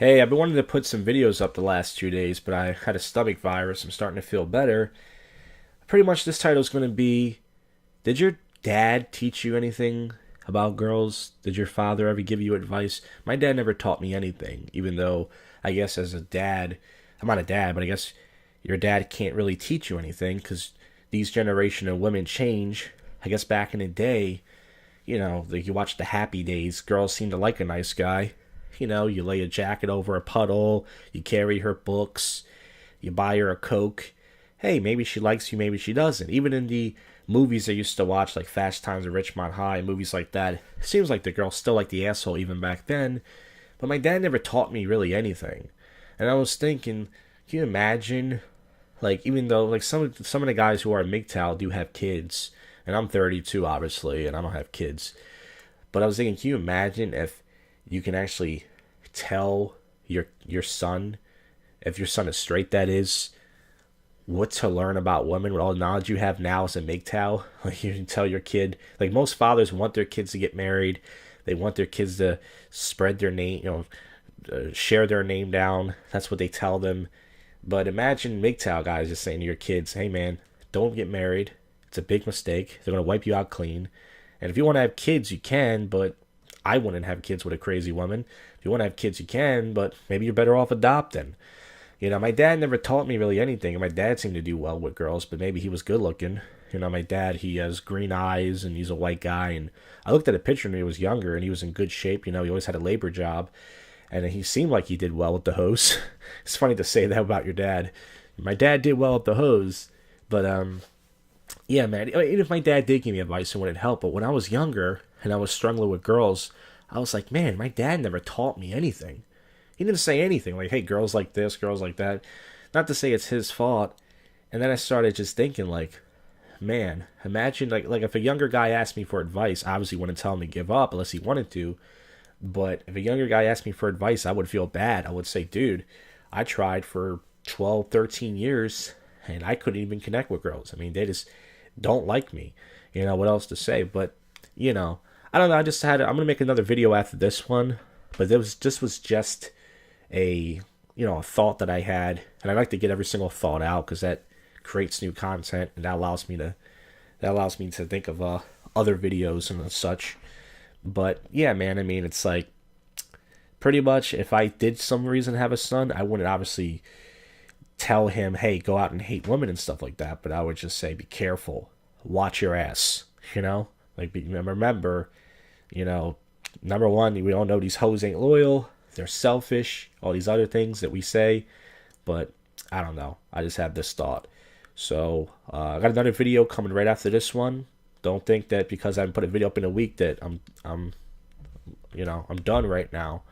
Hey, I've been wanting to put some videos up the last 2 days, but I had a stomach virus. I'm starting to feel better. Pretty much this title is going to be, did your dad teach you anything about girls? Did your father ever give you advice? My dad never taught me anything, even though I guess as a dad, I'm not a dad, but I guess your dad can't really teach you anything because these generation of women change. I guess back in the day, like you watch the Happy Days, girls seem to like a nice guy. You lay a jacket over a puddle, you carry her books, you buy her a Coke. Hey, maybe she likes you, maybe she doesn't. Even in the movies I used to watch, like Fast Times at Ridgemont High, movies like that, it seems like the girl still liked the asshole even back then. But my dad never taught me really anything. And I was thinking, can you imagine, like, even though, like, some of the guys who are in MGTOW do have kids, and I'm 32, obviously, and I don't have kids. But I was thinking, can you imagine if you can actually tell your son, if your son is straight, that is, what to learn about women with all the knowledge you have now as a MGTOW? Like you can tell your kid, like most fathers want their kids to get married, they want their kids to spread their name, share their name down. That's what they tell them. But imagine MGTOW guys just saying to your kids, "Hey man, don't get married. It's a big mistake. They're gonna wipe you out clean. And if you want to have kids, you can, but I wouldn't have kids with a crazy woman. If you want to have kids, you can, but maybe you're better off adopting." My dad never taught me really anything. My dad seemed to do well with girls, but maybe he was good looking. My dad, he has green eyes and he's a white guy. And I looked at a picture when he was younger and he was in good shape. He always had a labor job and he seemed like he did well with the hose. It's funny to say that about your dad. My dad did well with the hose, but yeah, man. Even if my dad did give me advice, it wouldn't help. But when I was younger and I was struggling with girls, I was like, man, my dad never taught me anything. He didn't say anything like, hey, girls like this, girls like that. Not to say it's his fault. And then I started just thinking, like, man, imagine, like if a younger guy asked me for advice, I obviously wouldn't tell him to give up unless he wanted to. But if a younger guy asked me for advice, I would feel bad. I would say, dude, I tried for 12, 13 years and I couldn't even connect with girls. I mean, they just don't like me. What else to say? But, I don't know. I'm going to make another video after this one. But this was just a thought that I had, and I like to get every single thought out because that creates new content, and that allows me to think of other videos and such. But yeah, man, I mean, it's like pretty much if I did some reason have a son, I wouldn't obviously tell him, hey, go out and hate women and stuff like that, but I would just say, be careful, watch your ass, remember, number one, we all know these hoes ain't loyal. They're selfish. All these other things that we say. But I don't know. I just have this thought. So I got another video coming right after this one. Don't think that because I haven't put a video up in a week that I'm done right now.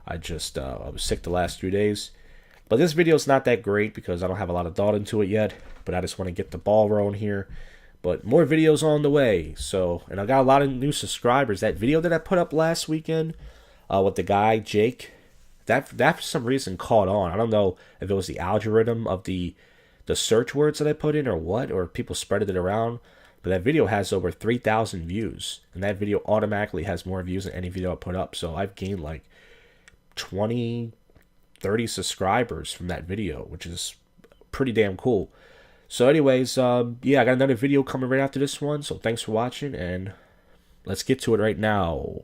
I was sick the last 3 days. But this video is not that great because I don't have a lot of thought into it yet. But I just want to get the ball rolling here. But more videos on the way. So, and I got a lot of new subscribers. That video that I put up last weekend with the guy, Jake, that for some reason caught on. I don't know if it was the algorithm of the search words that I put in or what, or people spreaded it around. But that video has over 3,000 views. And that video automatically has more views than any video I put up. So I've gained like 20, 30 subscribers from that video, which is pretty damn cool. So anyways, yeah, I got another video coming right after this one. So thanks for watching, and let's get to it right now.